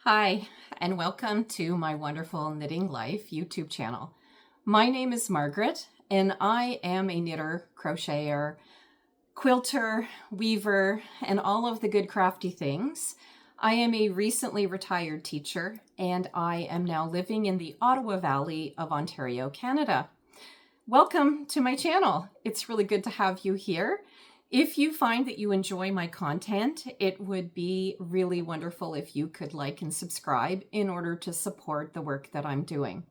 Hi, and welcome to my wonderful Knitting Life YouTube channel. My name is Margaret, and I am a knitter, crocheter, quilter, weaver, and all of the good crafty things. I am a recently retired teacher, and I am now living in the Ottawa Valley of Ontario, Canada. Welcome to my channel. It's really good to have you here. If you find that you enjoy my content, it would be really wonderful if you could like and subscribe in order to support the work that I'm doing.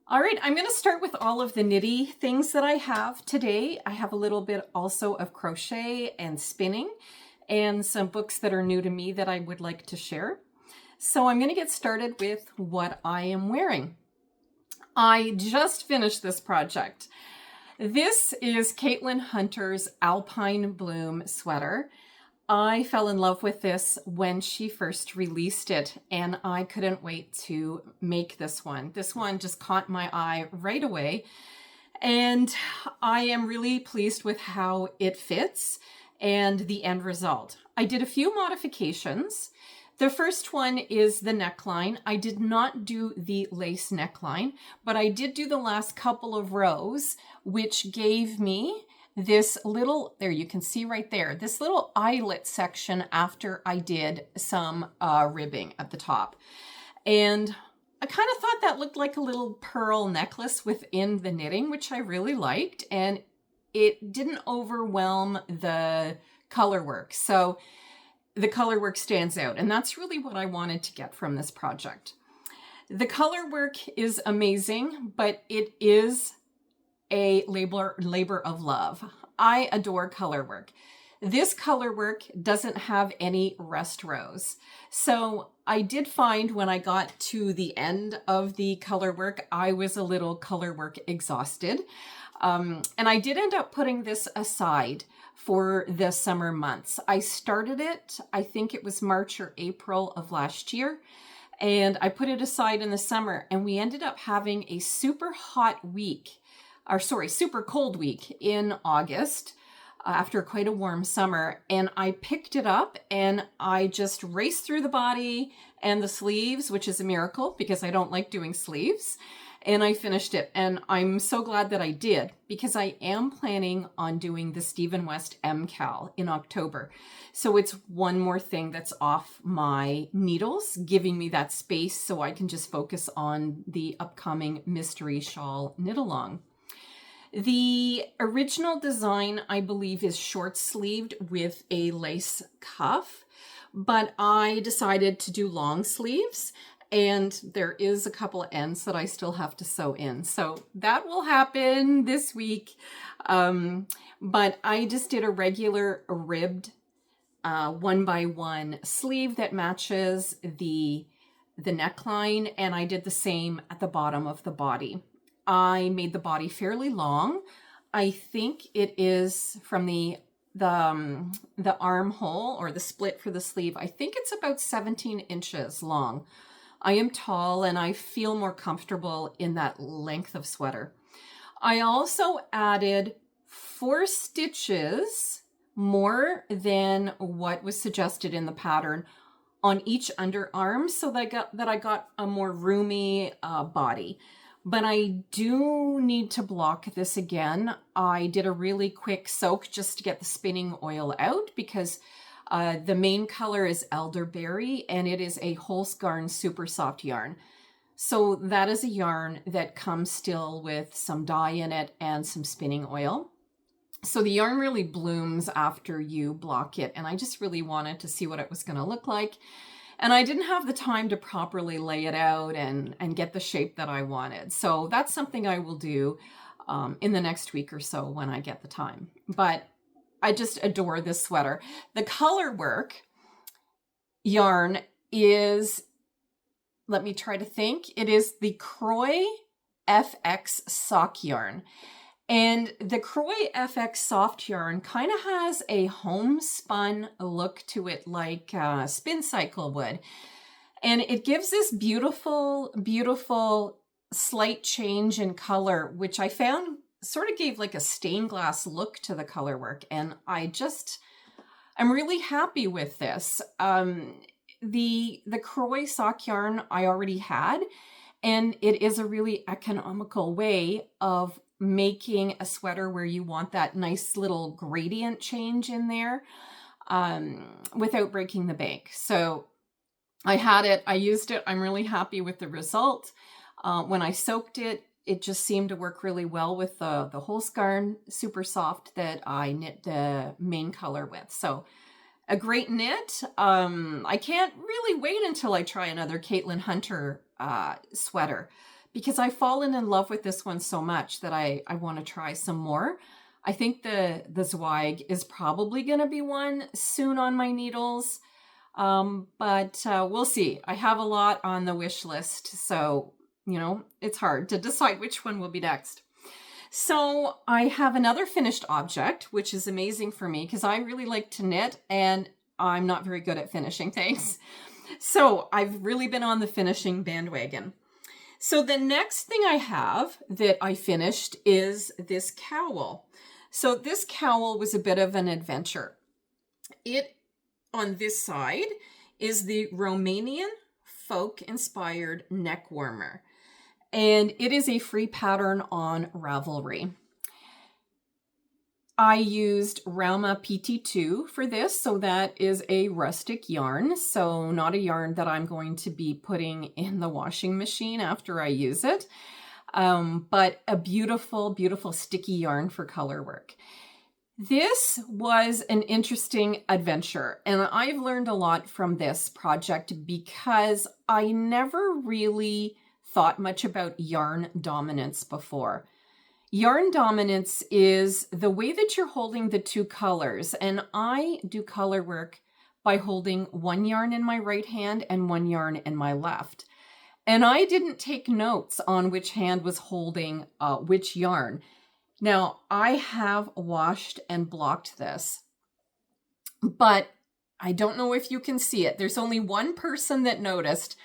All right, I'm going to start with all of the knitty things that I have today. I have a little bit also of crochet and spinning and some books that are new to me that I would like to share. So I'm going to get started with what I am wearing. I just finished this project. This is Caitlin Hunter's Alpine Bloom sweater. I fell in love with this when she first released it, and I couldn't wait to make this one. This one just caught my eye right away, and I am really pleased with how it fits and the end result. I did a few modifications. The first one is the neckline. I did not do the lace neckline, but I did do the last couple of rows, which gave me this little, there you can see right there, this little eyelet section after I did some ribbing at the top. And I kind of thought that looked like a little pearl necklace within the knitting, which I really liked, and it didn't overwhelm the color work. So the color work stands out, and that's really what I wanted to get from this project. The color work is amazing, but it is a labor of love. I adore color work. This color work doesn't have any rest rows. So I did find when I got to the end of the color work, I was a little color work exhausted. And I did end up putting this aside for the summer months. I started it, I think it was March or April of last year, and I put it aside in the summer, and we ended up having a super hot week, super cold week in August after quite a warm summer, and I picked it up and I just raced through the body and the sleeves, which is a miracle because I don't like doing sleeves. And I finished it, and I'm so glad that I did, because I am planning on doing the Stephen West 𝐁𝐋𝐿 in October. So it's one more thing that's off my needles, giving me that space so I can just focus on the upcoming mystery shawl knit along. The original design, I believe, is short sleeved with a lace cuff, but I decided to do long sleeves. And there is a couple of ends that I still have to sew in. So that will happen this week. But I just did a regular ribbed 1x1 sleeve that matches the neckline. And I did the same at the bottom of the body. I made the body fairly long. I think it is from the armhole or the split for the sleeve. I think it's about 17 inches long. I am tall and I feel more comfortable in that length of sweater. I also added 4 stitches more than what was suggested in the pattern on each underarm so that I got a more roomy body. But I do need to block this again. I did a really quick soak just to get the spinning oil out because the main color is elderberry, and it is a Holst yarn Supersoft yarn. So that is a yarn that comes still with some dye in it and some spinning oil. So the yarn really blooms after you block it, and I just really wanted to see what it was going to look like. And I didn't have the time to properly lay it out and get the shape that I wanted. So that's something I will do in the next week or so when I get the time. But I just adore this sweater. The color work yarn is, let me try to think, it is the Kroy FX sock yarn. And the Kroy FX soft yarn kind of has a homespun look to it, like Spin Cycle would. And it gives this beautiful, beautiful slight change in color, which I found sort of gave like a stained glass look to the color work. And I'm really happy with this. the Kroy sock yarn I already had, and it is a really economical way of making a sweater where you want that nice little gradient change in there without breaking the bank. So I had it, I used it, I'm really happy with the result. When I soaked it, it just seemed to work really well with the Holst yarn Supersoft that I knit the main color with. So a great knit. I can't really wait until I try another Caitlin Hunter sweater, because I've fallen in love with this one so much that I want to try some more. I think the 𝐊𝐧𝐢𝐭 is probably going to be one soon on my needles, but we'll see. I have a lot on the wish list, so you know, it's hard to decide which one will be next. So I have another finished object, which is amazing for me because I really like to knit and I'm not very good at finishing things. So I've really been on the finishing bandwagon. So the next thing I have that I finished is this cowl. So this cowl was a bit of an adventure. It, on this side, is the Romanian folk-inspired neck warmer. And it is a free pattern on Ravelry. I used Rauma PT2 for this, so that is a rustic yarn, so not a yarn that I'm going to be putting in the washing machine after I use it, but a beautiful, beautiful sticky yarn for color work. This was an interesting adventure, and I've learned a lot from this project because I never really thought much about yarn dominance before. Yarn dominance is the way that you're holding the two colors, and I do color work by holding one yarn in my right hand and one yarn in my left. And I didn't take notes on which hand was holding which yarn. Now, I have washed and blocked this, but I don't know if you can see it. There's only one person that noticed,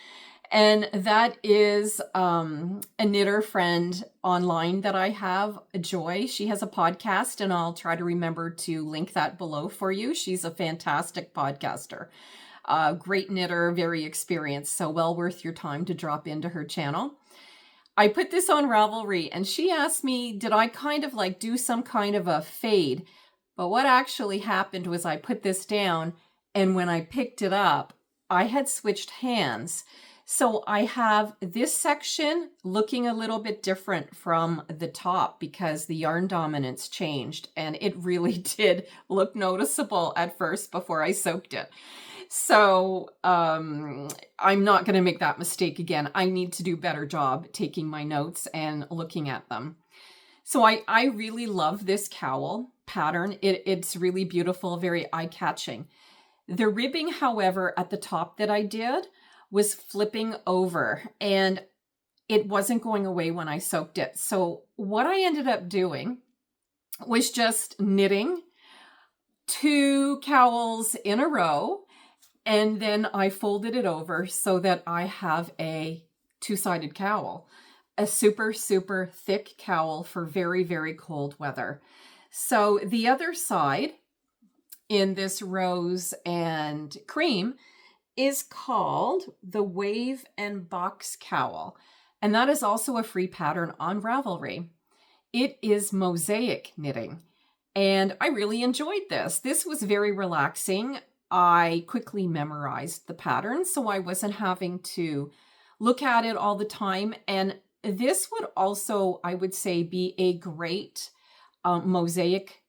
and that is a knitter friend online that I have, Joy. She has a podcast, and I'll try to remember to link that below for you. She's a fantastic podcaster, great knitter, very experienced, so well worth your time to drop into her channel. I put this on Ravelry, and she asked me, did I kind of like do some kind of a fade? But what actually happened was I put this down, and when I picked it up, I had switched hands. So I have this section looking a little bit different from the top because the yarn dominance changed, and it really did look noticeable at first before I soaked it. So I'm not going to make that mistake again. I need to do a better job taking my notes and looking at them. So I really love this cowl pattern. It's really beautiful, very eye-catching. The ribbing, however, at the top that I did was flipping over, and it wasn't going away when I soaked it. So what I ended up doing was just knitting 2 cowls in a row, and then I folded it over so that I have a 2-sided cowl, a super, super thick cowl for very, very cold weather. So the other side in this rose and cream is called the Wave and Box Cowl, and that is also a free pattern on Ravelry. It is mosaic knitting, and I really enjoyed this. This was very relaxing. I quickly memorized the pattern, so I wasn't having to look at it all the time, and this would also, I would say, be a great mosaic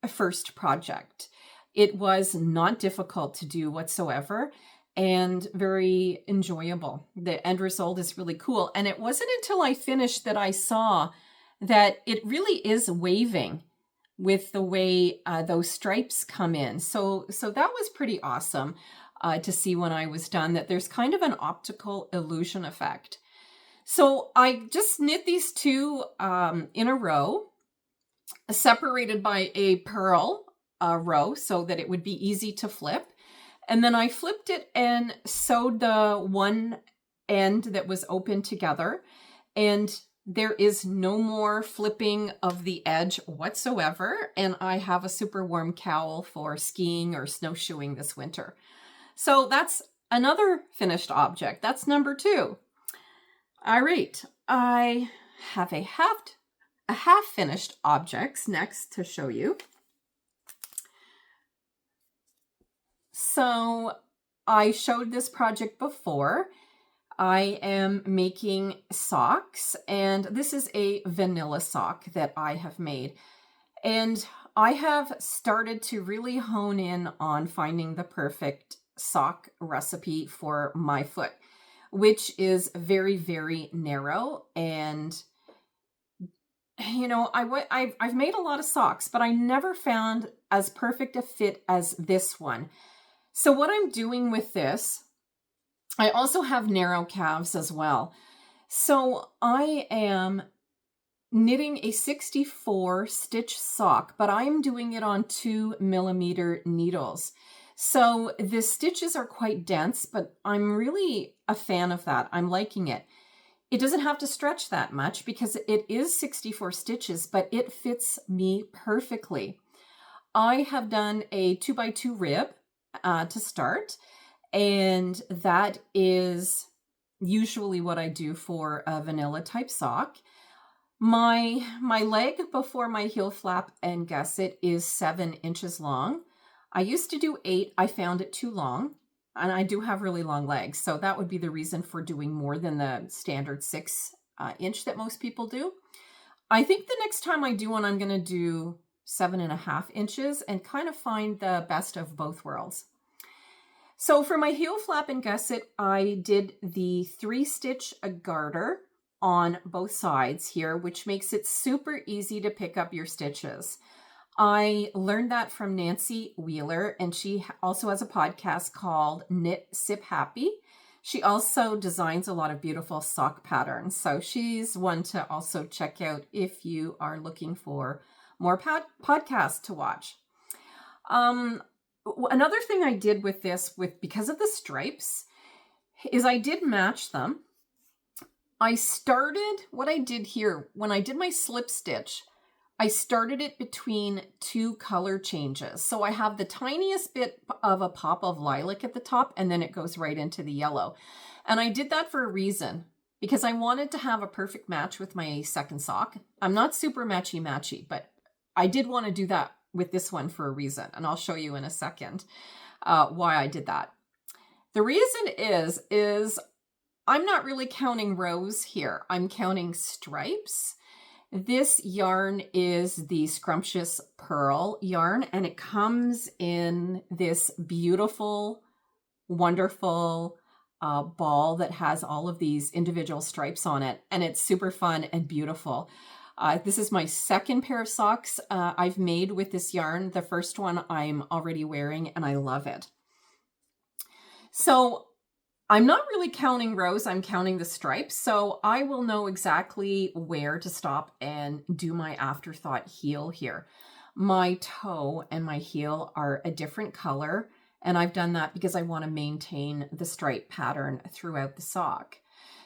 first project. It was not difficult to do whatsoever, and very enjoyable. The end result is really cool. And it wasn't until I finished that I saw that it really is waving with the way those stripes come in. So that was pretty awesome to see when I was done, that there's kind of an optical illusion effect. So I just knit these 2 in a row, separated by a purl row so that it would be easy to flip. And then I flipped it and sewed the one end that was open together. And there is no more flipping of the edge whatsoever. And I have a super warm cowl for skiing or snowshoeing this winter. So that's another finished object. That's number 2. All right, I have a half finished objects next to show you. So I showed this project before. I am making socks, and this is a vanilla sock that I have made. And I have started to really hone in on finding the perfect sock recipe for my foot, which is very, very narrow. And, you know, I've made a lot of socks, but I never found as perfect a fit as this one. So what I'm doing with this, I also have narrow calves as well. So I am knitting a 64 stitch sock, but I am doing it on 2mm needles. So the stitches are quite dense, but I'm really a fan of that. I'm liking it. It doesn't have to stretch that much because it is 64 stitches, but it fits me perfectly. I have done a 2x2 rib to start. And that is usually what I do for a vanilla type sock. My leg before my heel flap and gusset is 7 inches long. I used to do 8. I found it too long, and I do have really long legs. So that would be the reason for doing more than the standard 6 inch that most people do. I think the next time I do one, I'm going to do 7.5 inches and kind of find the best of both worlds. So for my heel flap and gusset, I did the 3-stitch garter on both sides here, which makes it super easy to pick up your stitches. I learned that from Nancy Wheeler, and she also has a podcast called Knit Sip Happy. She also designs a lot of beautiful sock patterns. So she's one to also check out if you are looking for more podcasts to watch. Another thing I did with this, because of the stripes, is I did match them. What I did here, when I did my slip stitch, I started it between 2 color changes. So I have the tiniest bit of a pop of lilac at the top, and then it goes right into the yellow. And I did that for a reason, because I wanted to have a perfect match with my second sock. I'm not super matchy-matchy, but I did want to do that with this one for a reason, and I'll show you in a second why I did that. The reason is I'm not really counting rows here. I'm counting stripes. This yarn is the Scumptious Purl yarn, and it comes in this beautiful, wonderful ball that has all of these individual stripes on it, and it's super fun and beautiful. This is my second pair of socks I've made with this yarn. The first one I'm already wearing, and I love it. So I'm not really counting rows, I'm counting the stripes. So I will know exactly where to stop and do my afterthought heel here. My toe and my heel are a different color, and I've done that because I want to maintain the stripe pattern throughout the sock.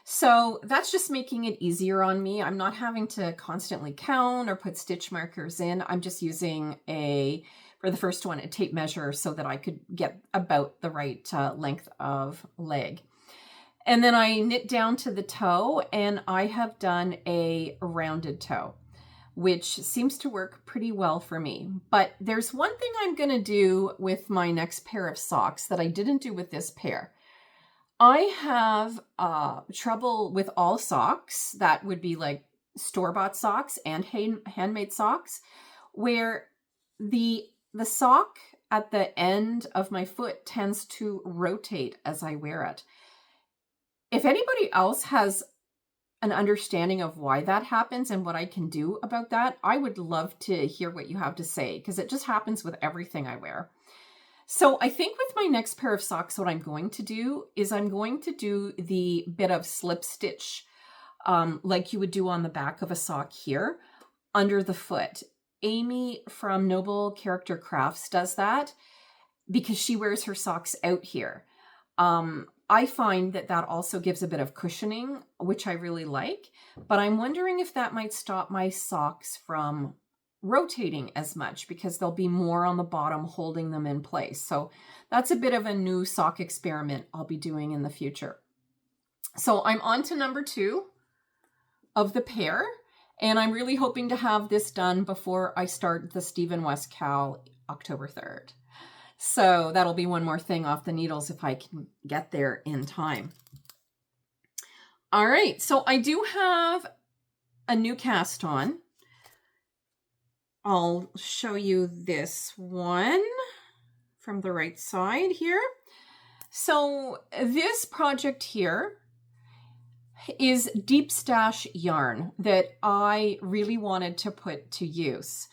So that's just making it easier on me. I'm not having to constantly count or put stitch markers in. I'm just using for the first one, a tape measure so that I could get about the right length of leg. And then I knit down to the toe, and I have done a rounded toe, which seems to work pretty well for me. But there's one thing I'm going to do with my next pair of socks that I didn't do with this pair. I have trouble with all socks that would be like store-bought socks and handmade socks, where the sock at the end of my foot tends to rotate as I wear it. If anybody else has an understanding of why that happens and what I can do about that, I would love to hear what you have to say, because it just happens with everything I wear. So I think with my next pair of socks, what I'm going to do is I'm going to do the bit of slip stitch like you would do on the back of a sock here under the foot. Amy from Noble Character Crafts does that because she wears her socks out here. I find that also gives a bit of cushioning, which I really like, but I'm wondering if that might stop my socks from rotating as much because there'll be more on the bottom holding them in place. So that's a bit of a new sock experiment I'll be doing in the future. So I'm on to number 2 of the pair, and I'm really hoping to have this done before I start the Stephen West cowl October 3rd. So that'll be one more thing off the needles if I can get there in time. All right, so I do have a new cast on. I'll show you this one from the right side here. So this project here is deep stash yarn that I really wanted to put to use.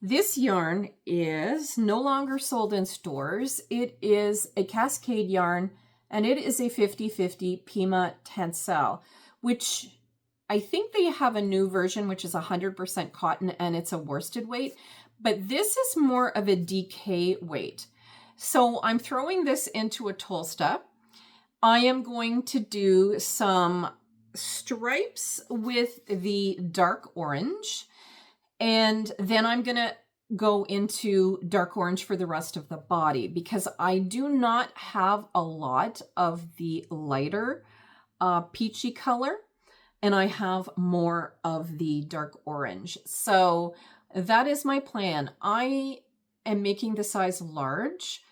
This yarn is no longer sold in stores. It is a Cascade yarn, and it is a 50/50 Pima Tencel, which I think they have a new version, which is 100% cotton, and it's a worsted weight, but this is more of a DK weight. So I'm throwing this into a Tolsta. I am going to do some stripes with the dark orange, and then I'm going to go into dark orange for the rest of the body because I do not have a lot of the lighter peachy color, and I have more of the dark orange. So that is my plan. I am making the size large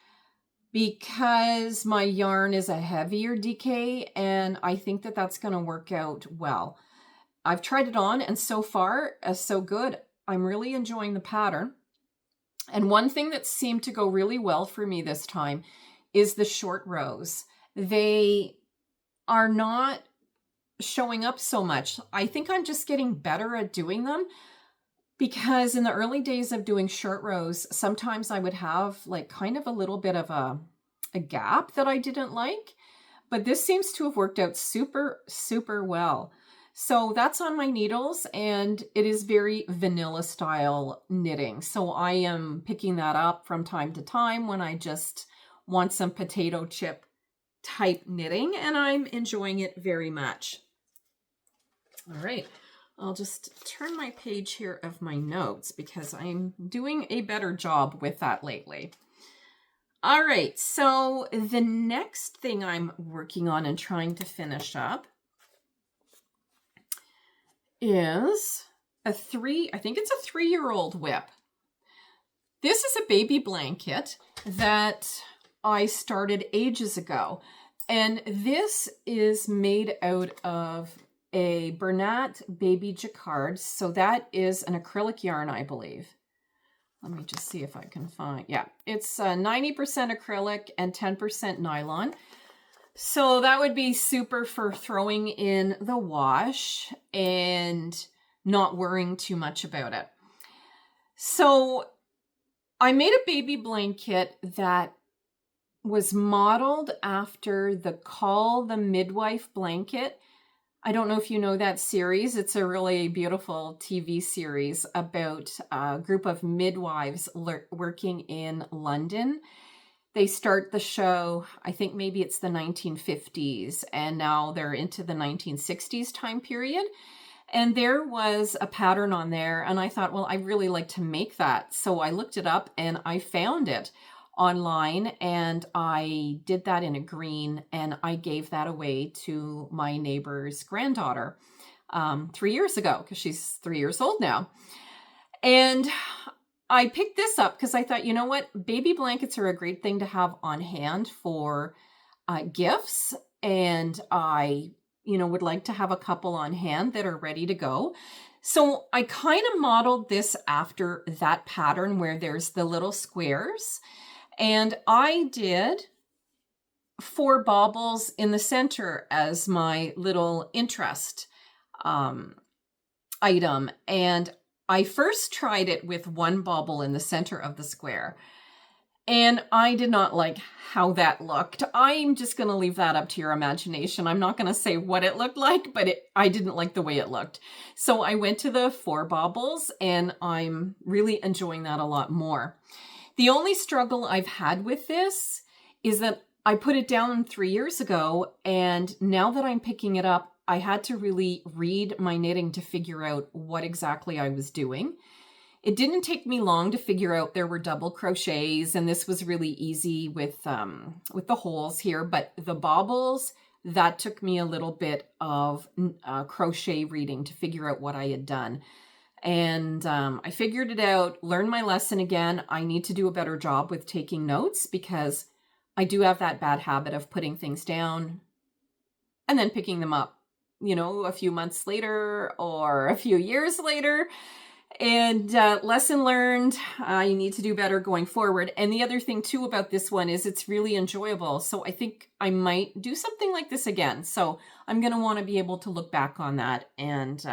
because my yarn is a heavier DK, and I think that that's going to work out well. I've tried it on, and so far, so good. I'm really enjoying the pattern. And one thing that seemed to go really well for me this time is the short rows. They are not showing up so much. I think I'm just getting better at doing them, because in the early days of doing short rows, sometimes I would have like kind of a little bit of a gap that I didn't like, but this seems to have worked out super, super well. So that's on my needles, and it is very vanilla style knitting. So I am picking that up from time to time when I just want some potato chip type knitting, and I'm enjoying it very much. All right, I'll just turn my page here of my notes because I'm doing a better job with that lately. All right, so the next thing I'm working on and trying to finish up is I think it's a 3-year-old whip. This is a baby blanket that I started ages ago, and this is made out of a Bernat baby jacquard. So that is an acrylic yarn, I believe. Let me just see if I can find, yeah, it's 90% acrylic and 10% nylon. So that would be super for throwing in the wash and not worrying too much about it. So I made a baby blanket that was modeled after the Call the Midwife blanket. I don't know if you know that series. It's a really beautiful TV series about a group of midwives working in London. They start the show, I think maybe it's the 1950s, and now they're into the 1960s time period. And there was a pattern on there, and I thought, well, I really like to make that. So I looked it up and I found it online, and I did that in a green, and I gave that away to my neighbor's granddaughter 3 years ago, because she's 3 years old now. And I picked this up because I thought, you know what, baby blankets are a great thing to have on hand for gifts, and I would like to have a couple on hand that are ready to go. So I kind of modeled this after that pattern where there's the little squares. And I did 4 baubles in the center as my little interest item. And I first tried it with 1 bauble in the center of the square, and I did not like how that looked. I'm just going to leave that up to your imagination. I'm not going to say what it looked like, but I didn't like the way it looked. So I went to the 4 baubles, and I'm really enjoying that a lot more. The only struggle I've had with this is that I put it down 3 years ago, and now that I'm picking it up, I had to really read my knitting to figure out what exactly I was doing. It didn't take me long to figure out there were double crochets, and this was really easy with the holes here, but the bobbles, that took me a little bit of crochet reading to figure out what I had done. And I figured it out, learned my lesson again. I need to do a better job with taking notes because I do have that bad habit of putting things down and then picking them up, you know, a few months later or a few years later. And lesson learned, I need to do better going forward. And the other thing too about this one is it's really enjoyable. So I think I might do something like this again. So I'm going to want to be able to look back on that and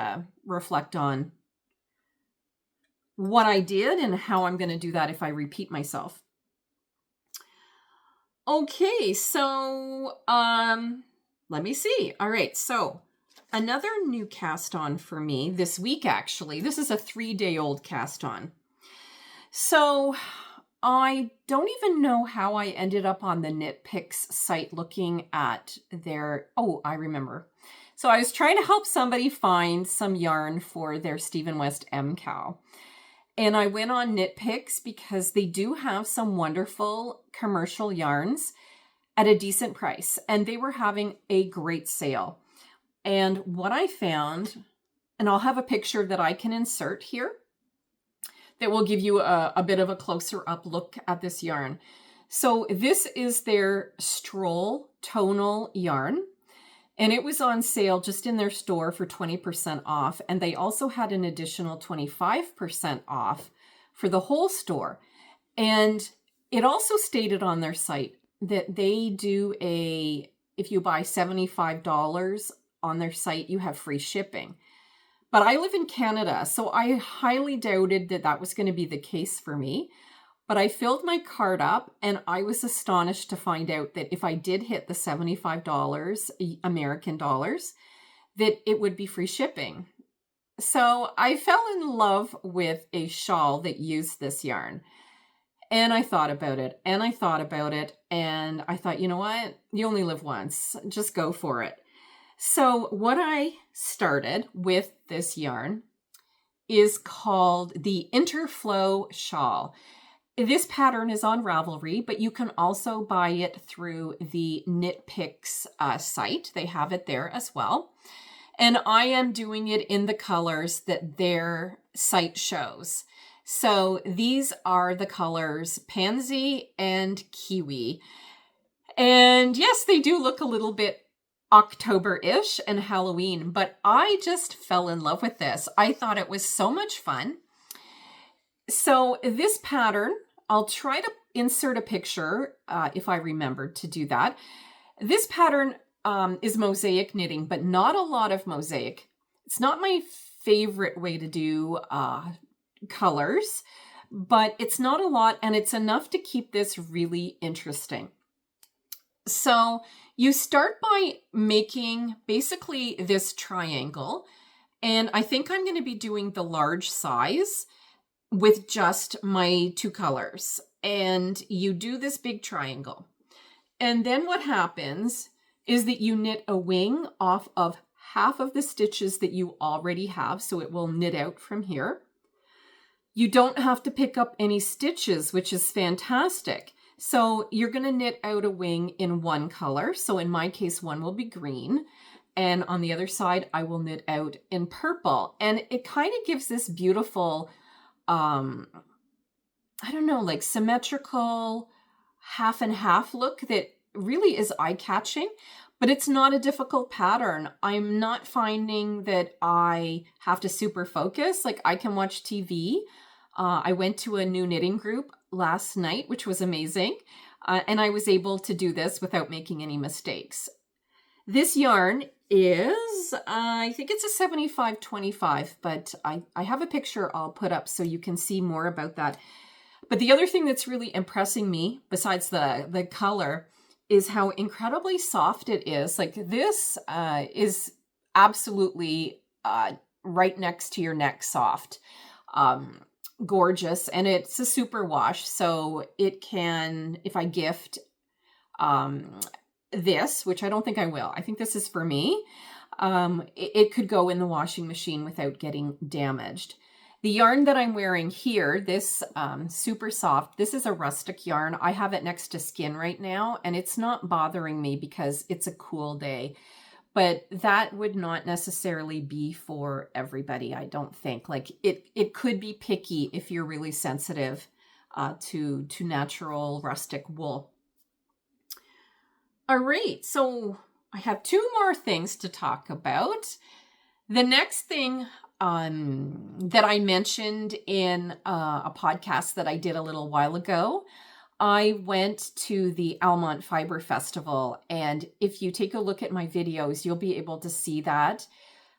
reflect on what I did and how I'm going to do that if I repeat myself. Okay, so let me see. All right, so another new cast on for me this week, actually. This is a 3-day-old cast on. So I don't even know how I ended up on the Knit Picks site looking at their, oh, I remember. So I was trying to help somebody find some yarn for their Stephen West M cowl. And I went on Knit Picks because they do have some wonderful commercial yarns at a decent price. And they were having a great sale. And what I found, and I'll have a picture that I can insert here that will give you a bit of a closer up look at this yarn. So this is their Stroll tonal yarn. And it was on sale just in their store for 20% off. And they also had an additional 25% off for the whole store. And it also stated on their site that they do if you buy $75 on their site, you have free shipping. But I live in Canada, so I highly doubted that that was going to be the case for me. But I filled my cart up and I was astonished to find out that if I did hit the $75 American dollars, that it would be free shipping. So I fell in love with a shawl that used this yarn. And I thought about it and I thought about it and I thought, you know what? You only live once. Just go for it. So what I started with this yarn is called the Interflow Shawl. This pattern is on Ravelry, but you can also buy it through the Knit Picks site. They have it there as well. And I am doing it in the colors that their site shows. So these are the colors Pansy and Kiwi. And yes, they do look a little bit October-ish and Halloween, but I just fell in love with this. I thought it was so much fun. So this pattern, I'll try to insert a picture if I remember to do that. This pattern is mosaic knitting, but not a lot of mosaic. It's not my favorite way to do colors, but it's not a lot and it's enough to keep this really interesting. So you start by making basically this triangle, and I think I'm going to be doing the large size with just my 2 colors. And you do this big triangle. And then what happens is that you knit a wing off of half of the stitches that you already have, so it will knit out from here. You don't have to pick up any stitches, which is fantastic. So you're going to knit out a wing in one color. So in my case, one will be green. And on the other side, I will knit out in purple. And it kind of gives this beautiful, I don't know, like symmetrical half and half look that really is eye-catching. But it's not a difficult pattern. I'm not finding that I have to super focus. Like I can watch TV. I went to a new knitting group last night, which was amazing. And I was able to do this without making any mistakes. This yarn is, I think it's a 75-25, but I have a picture I'll put up so you can see more about that. But the other thing that's really impressing me, besides the color, is how incredibly soft it is. Like this is absolutely right next to your neck soft. Gorgeous, and it's a super wash, so it can, if I gift this, which I don't think I will, I think this is for me, it could go in the washing machine without getting damaged. The yarn that I'm wearing here, this Supersoft, this is a rustic yarn. I have it next to skin right now, and it's not bothering me because it's a cool day. But that would not necessarily be for everybody, I don't think. Like it could be picky if you're really sensitive to natural rustic wool. All right, so I have two more things to talk about. The next thing that I mentioned in a podcast that I did a little while ago, I went to the Almont Fiber Festival, and if you take a look at my videos, you'll be able to see that.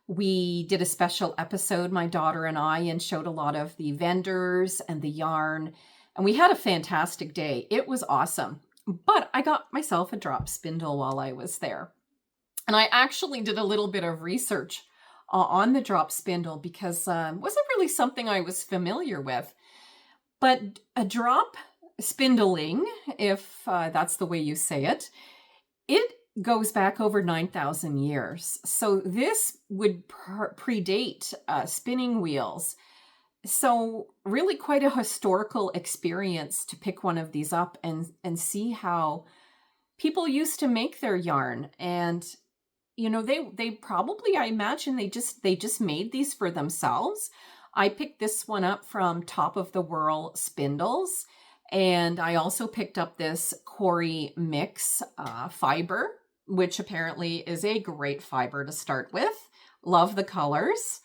We did a special episode, my daughter and I, and showed a lot of the vendors and the yarn, and we had a fantastic day. It was awesome, but I got myself a drop spindle while I was there. And I actually did a little bit of research on the drop spindle because it wasn't really something I was familiar with. But a drop spindling, if that's the way you say it, it goes back over 9,000 years. So this would predate spinning wheels. So really quite a historical experience to pick one of these up and see how people used to make their yarn. And you know, they probably, I imagine they just made these for themselves. I picked this one up from Top of the Whirl Spindles, and I also picked up this Kroy mix fiber, which apparently is a great fiber to start with. Love the colors,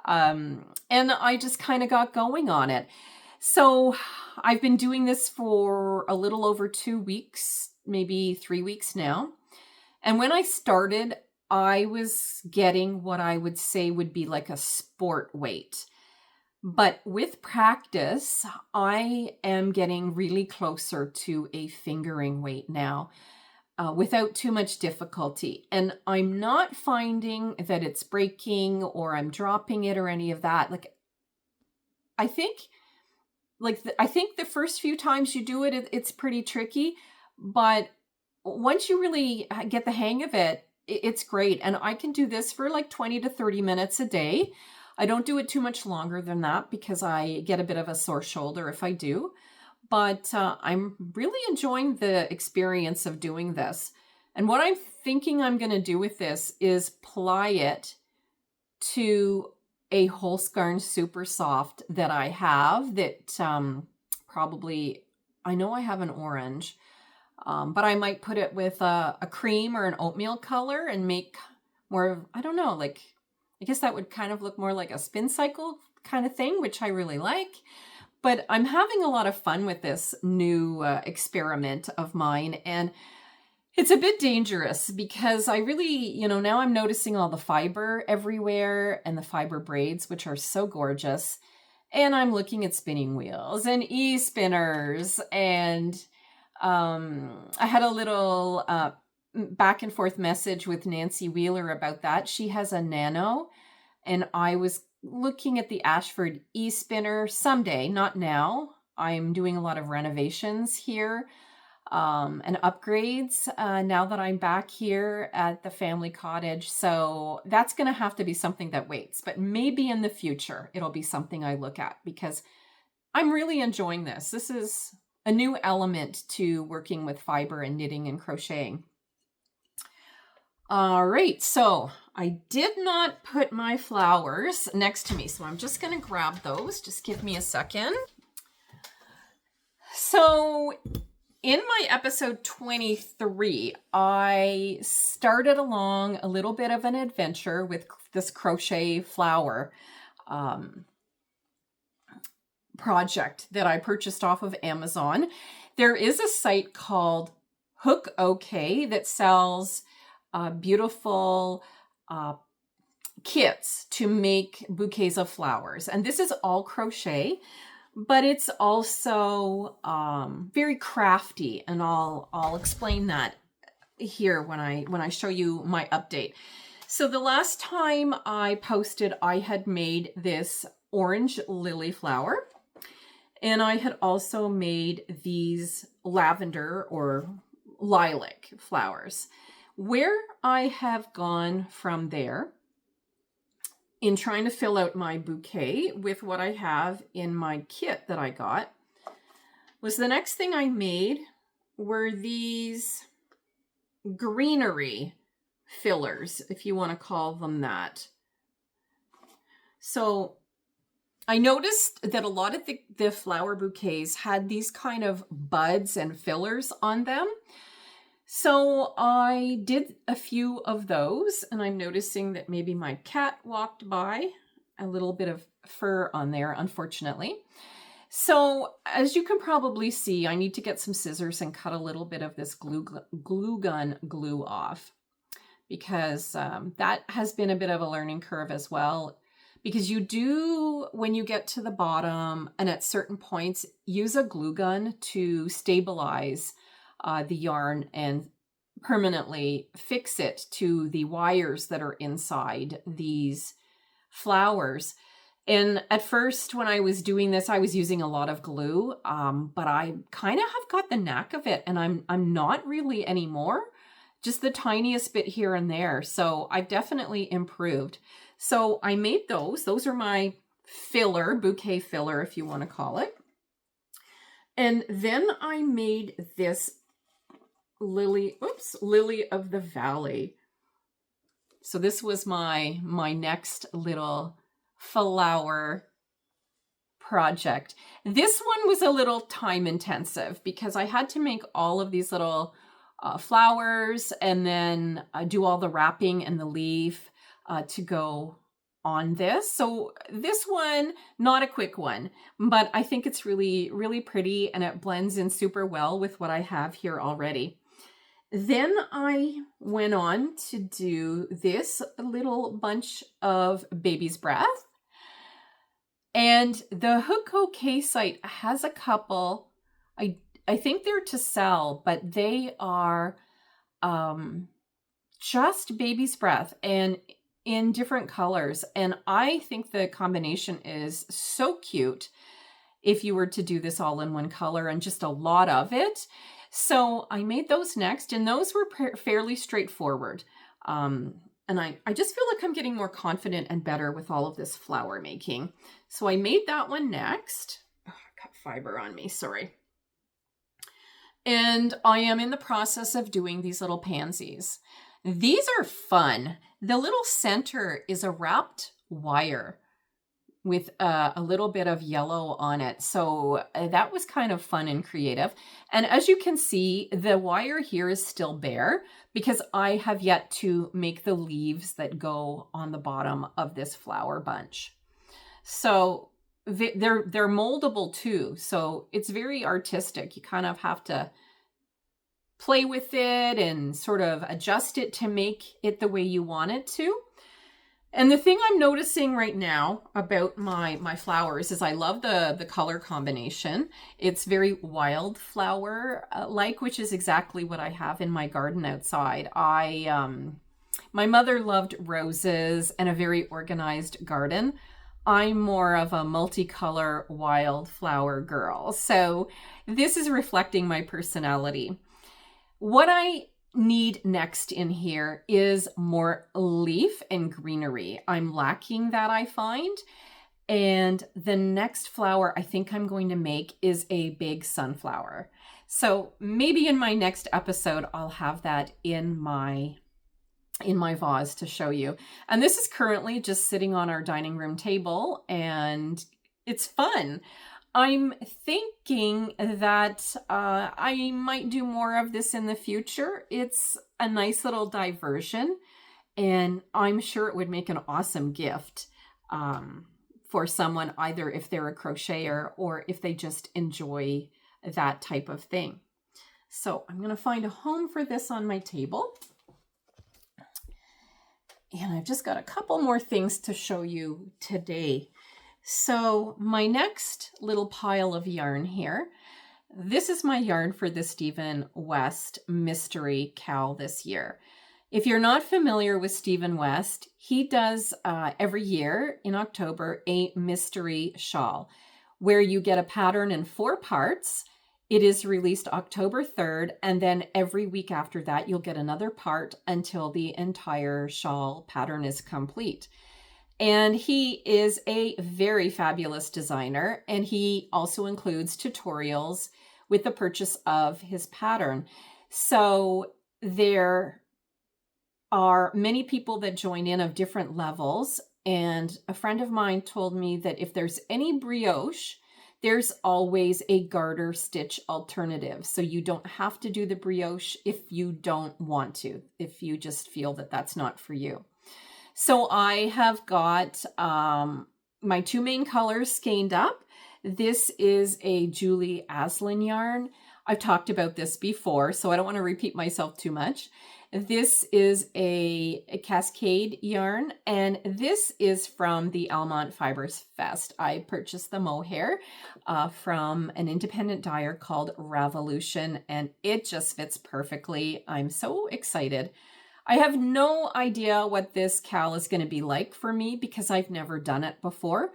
and I just kind of got going on it. So I've been doing this for a little over 2 weeks, maybe 3 weeks now. And when I started, I was getting what I would say would be like a sport weight. But with practice, I am getting really closer to a fingering weight now without too much difficulty. And I'm not finding that it's breaking or I'm dropping it or any of that. Like, I think the first few times you do it, it's pretty tricky. But once you really get the hang of it, it's great. And I can do this for like 20 to 30 minutes a day. I don't do it too much longer than that because I get a bit of a sore shoulder if I do. But I'm really enjoying the experience of doing this. And what I'm thinking I'm going to do with this is ply it to a Holst Garn Supersoft that I have that probably, I know I have an orange. But I might put it with a cream or an oatmeal color and make more of, I don't know, like, I guess that would kind of look more like a spin cycle kind of thing, which I really like. But I'm having a lot of fun with this new experiment of mine. And it's a bit dangerous because I really, you know, now I'm noticing all the fiber everywhere and the fiber braids, which are so gorgeous. And I'm looking at spinning wheels and e-spinners, and I had a little back and forth message with Nancy Wheeler about that. She has a Nano, and I was looking at the Ashford e-spinner someday, not now. I'm doing a lot of renovations here and upgrades now that I'm back here at the family cottage. So that's going to have to be something that waits, but maybe in the future it'll be something I look at because I'm really enjoying this. This is a new element to working with fiber and knitting and crocheting. All right, so I did not put my flowers next to me, so I'm just going to grab those. Just give me a second. So in my episode 23, I started along a little bit of an adventure with this crochet flower project that I purchased off of Amazon. There is a site called 𝐁𝐿 that sells beautiful kits to make bouquets of flowers. And this is all crochet, but it's also very crafty. And I'll explain that here when I show you my update. So the last time I posted, I had made this orange lily flower. And I had also made these lavender or lilac flowers. Where I have gone from there in trying to fill out my bouquet with what I have in my kit that I got was the next thing I made were these greenery fillers, if you want to call them that. So I noticed that a lot of the flower bouquets had these kind of buds and fillers on them. So I did a few of those, and I'm noticing that maybe my cat walked by, a little bit of fur on there, unfortunately. So as you can probably see, I need to get some scissors and cut a little bit of this glue gun glue off, because that has been a bit of a learning curve as well. Because you do, when you get to the bottom and at certain points, use a glue gun to stabilize the yarn and permanently fix it to the wires that are inside these flowers. And at first, when I was doing this, I was using a lot of glue, but I kind of have got the knack of it, and I'm not really anymore, just the tiniest bit here and there. So I've definitely improved. So I made those. Those are my filler, bouquet filler, if you want to call it. And then I made this lily of the valley. So this was my next little flower project. This one was a little time intensive because I had to make all of these little flowers and then do all the wrapping and the leaf to go on this. So this one, not a quick one, but I think it's really, really pretty, and it blends in super well with what I have here already. Then I went on to do this little bunch of baby's breath. And the 𝐏𝐿𝐿 has a couple, I think they're to sell, but they are just baby's breath and in different colors. And I think the combination is so cute if you were to do this all in one color and just a lot of it. So I made those next, and those were fairly straightforward. And I just feel like I'm getting more confident and better with all of this flower making. So I made that one next. Oh, I got fiber on me, sorry. And I am in the process of doing these little pansies. These are fun. The little center is a wrapped wire with a little bit of yellow on it. So that was kind of fun and creative. And as you can see, the wire here is still bare because I have yet to make the leaves that go on the bottom of this flower bunch. So they're moldable too. So it's very artistic. You kind of have to play with it and sort of adjust it to make it the way you want it to. And the thing I'm noticing right now about my flowers is I love the color combination. It's very wildflower like, which is exactly what I have in my garden outside. My mother loved roses and a very organized garden. I'm more of a multicolor wildflower girl. So this is reflecting my personality. What I need next in here is more leaf and greenery. I'm lacking that, I find. And the next flower I think I'm going to make is a big sunflower. So maybe in my next episode, I'll have that in my vase to show you. And this is currently just sitting on our dining room table, and it's fun. I'm thinking that I might do more of this in the future. It's a nice little diversion, and I'm sure it would make an awesome gift for someone, either if they're a crocheter or if they just enjoy that type of thing. So I'm going to find a home for this on my table. And I've just got a couple more things to show you today. So my next little pile of yarn here, this is my yarn for the Stephen West Mystery Cowl this year. If you're not familiar with Stephen West, he does every year in October a mystery shawl where you get a pattern in 4 parts. It is released October 3rd, and then every week after that, you'll get another part until the entire shawl pattern is complete. And he is a very fabulous designer, and he also includes tutorials with the purchase of his pattern. So there are many people that join in of different levels, and a friend of mine told me that if there's any brioche, there's always a garter stitch alternative. So you don't have to do the brioche if you don't want to, if you just feel that that's not for you. So I have got my two main colors skeined up. This is a 𝐊𝐳𝐢𝐿 yarn. I've talked about this before, so I don't want to repeat myself too much. This is a Cascade yarn, and this is from the Almont Fibers Fest. I purchased the mohair from an independent dyer called Ravelry, and it just fits perfectly. I'm so excited. I have no idea what this cowl is going to be like for me because I've never done it before.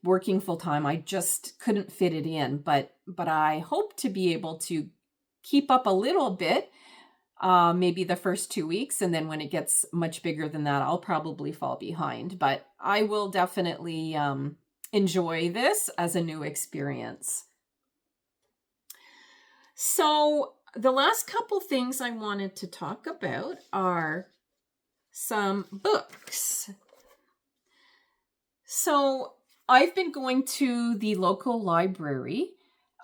Working full-time, I just couldn't fit it in, but I hope to be able to keep up a little bit, maybe the first 2 weeks, and then when it gets much bigger than that, I'll probably fall behind. But I will definitely enjoy this as a new experience. So the last couple things I wanted to talk about are some books. So I've been going to the local library,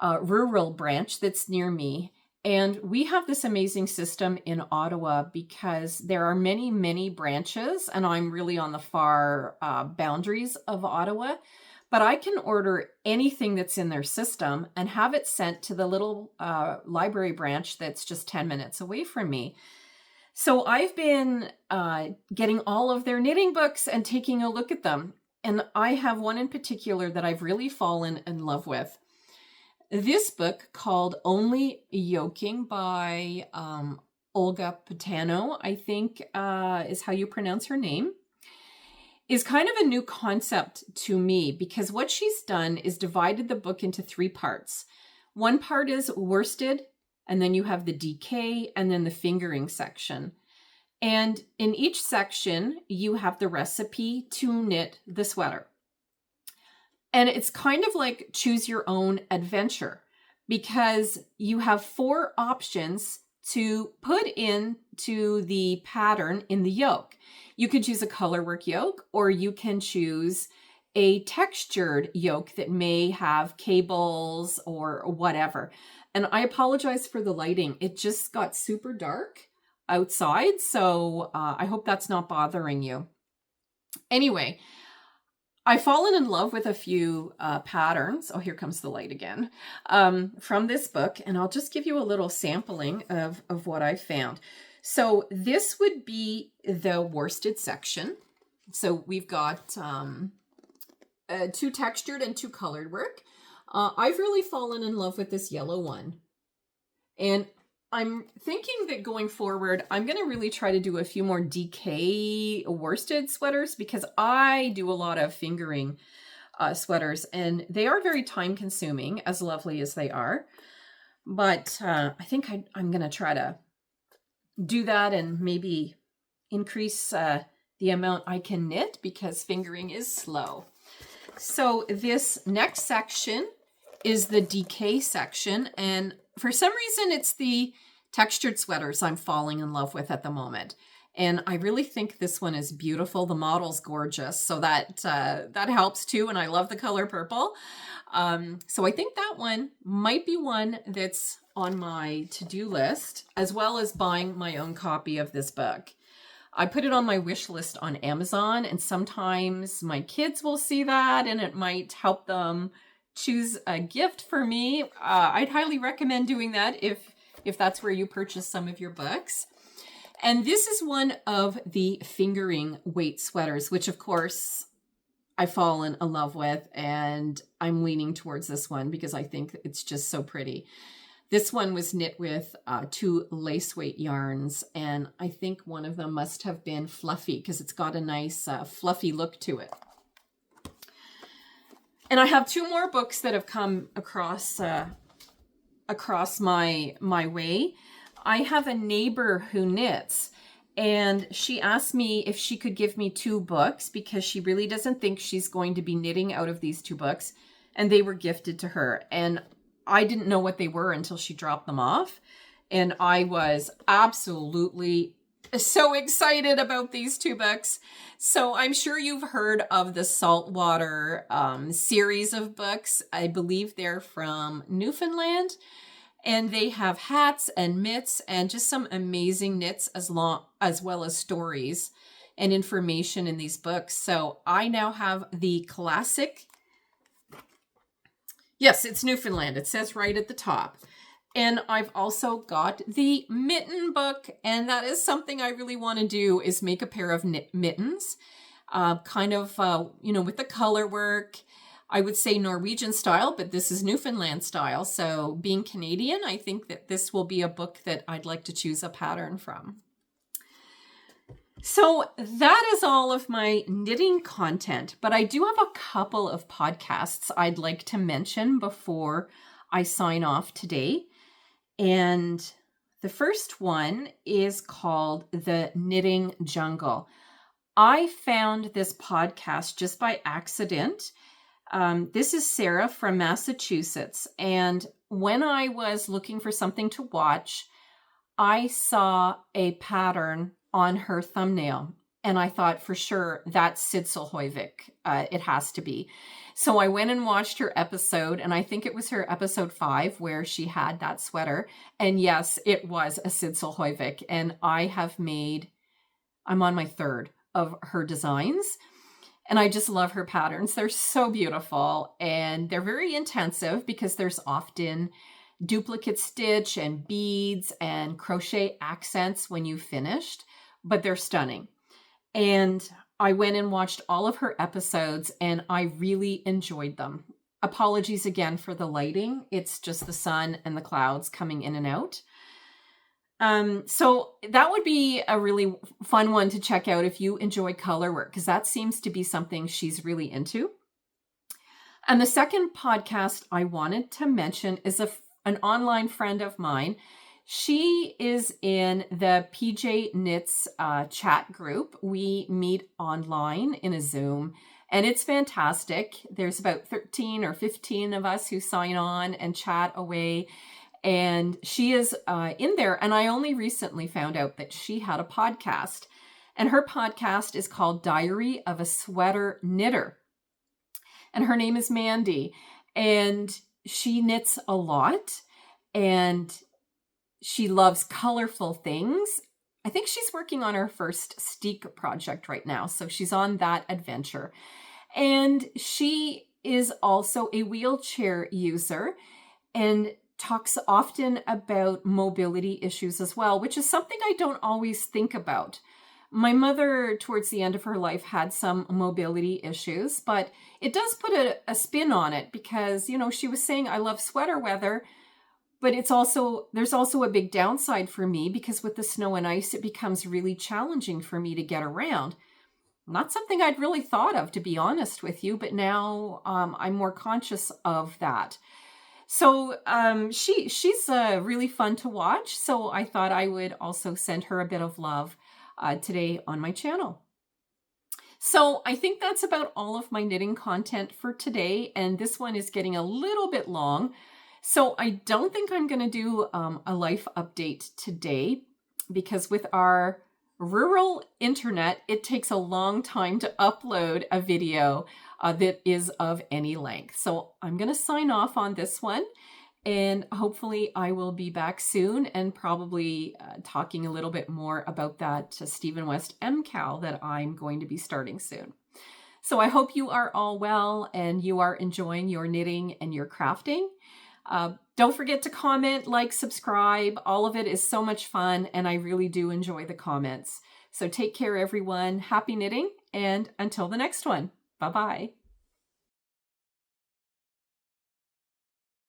rural branch that's near me, and we have this amazing system in Ottawa because there are many, many branches, and I'm really on the far boundaries of Ottawa, but I can order anything that's in their system and have it sent to the little library branch that's just 10 minutes away from me. So I've been getting all of their knitting books and taking a look at them. And I have one in particular that I've really fallen in love with. This book, called Only Yoking by Olga Patano, I think is how you pronounce her name, is kind of a new concept to me because what she's done is divided the book into 3 parts. One part is worsted, and then you have the DK, and then the fingering section. And in each section, you have the recipe to knit the sweater. And it's kind of like choose your own adventure because you have 4 options to put into the pattern in the yoke. You could choose a colorwork yoke, or you can choose a textured yoke that may have cables or whatever. And I apologize for the lighting. It just got super dark outside, so I hope that's not bothering you. Anyway, I've fallen in love with a few patterns. Oh, here comes the light again, from this book, and I'll just give you a little sampling of what I found. So this would be the worsted section. So we've got 2 textured and 2 colored work. I've really fallen in love with this yellow one, and I'm thinking that going forward, I'm going to really try to do a few more DK worsted sweaters because I do a lot of fingering sweaters, and they are very time consuming, as lovely as they are. But I think I'm going to try to do that and maybe increase the amount I can knit because fingering is slow. So this next section is the DK section, and for some reason, it's the textured sweaters I'm falling in love with at the moment. And I really think this one is beautiful. The model's gorgeous, so that helps too. And I love the color purple. So I think that one might be one that's on my to-do list, as well as buying my own copy of this book. I put it on my wish list on Amazon, and sometimes my kids will see that and it might help them choose a gift for me. I'd highly recommend doing that if that's where you purchase some of your books. And this is one of the fingering weight sweaters, which of course I've fallen in love with, and I'm leaning towards this one because I think it's just so pretty. This one was knit with 2 lace weight yarns, and I think one of them must have been fluffy because it's got a nice fluffy look to it. And I have 2 more books that have come across my way. I have a neighbor who knits, And she asked me if she could give me 2 books because she really doesn't think she's going to be knitting out of these 2 books. And they were gifted to her. And I didn't know what they were until she dropped them off. And I was absolutely so excited about these 2 books. So I'm sure you've heard of the Saltwater series of books. I believe they're from Newfoundland. And they have hats and mitts and just some amazing knits as well as stories and information in these books. So I now have the classic. Yes, it's Newfoundland. It says right at the top. And I've also got the mitten book. And that is something I really want to do, is make a pair of mittens, kind of, with the color work. I would say Norwegian style, but this is Newfoundland style. So being Canadian, I think that this will be a book that I'd like to choose a pattern from. So that is all of my knitting content, but I do have a couple of podcasts I'd like to mention before I sign off today. And the first one is called The Knitting Jungle. I found this podcast just by accident. This is Sarah from Massachusetts. And when I was looking for something to watch, I saw a pattern on her thumbnail. And I thought for sure that's 𝐊𝐧𝐢𝐭𝐻𝐿. It has to be. So I went and watched her episode, and I think it was her episode 5 where she had that sweater. And yes, it was a 𝐊𝐧𝐢𝐭𝐻𝐿. And I'm on my 3rd of her designs. And I just love her patterns. They're so beautiful, and they're very intensive because there's often duplicate stitch and beads and crochet accents when you've finished, but they're stunning. And I went and watched all of her episodes, and I really enjoyed them. Apologies again for the lighting. It's just the sun and the clouds coming in and out. So that would be a really fun one to check out if you enjoy color work, because that seems to be something she's really into. And the second podcast I wanted to mention is an online friend of mine. She is in the PJ Knits chat group. We meet online in a Zoom, and it's fantastic. There's about 13 or 15 of us who sign on and chat away. And she is in there. And I only recently found out that she had a podcast. And her podcast is called Diary of a Sweater Knitter. And her name is Mandy. And she knits a lot. And she loves colorful things. I think she's working on her first steek project right now. So she's on that adventure. And she is also a wheelchair user. And talks often about mobility issues as well, which is something I don't always think about. My mother, towards the end of her life, had some mobility issues, but it does put a spin on it because, she was saying, I love sweater weather, but there's also a big downside for me because with the snow and ice, it becomes really challenging for me to get around. Not something I'd really thought of, to be honest with you, but now I'm more conscious of that. So she's really fun to watch. So I thought I would also send her a bit of love today on my channel. So I think that's about all of my knitting content for today. And this one is getting a little bit long. So I don't think I'm going to do a life update today because with our rural internet, it takes a long time to upload a video that is of any length. So I'm going to sign off on this one, and hopefully I will be back soon and probably talking a little bit more about that Stephen West cowl that I'm going to be starting soon. So I hope you are all well and you are enjoying your knitting and your crafting. Don't forget to comment, like, subscribe. All of it is so much fun, and I really do enjoy the comments. So take care, everyone. Happy knitting, and until the next one. Bye-bye.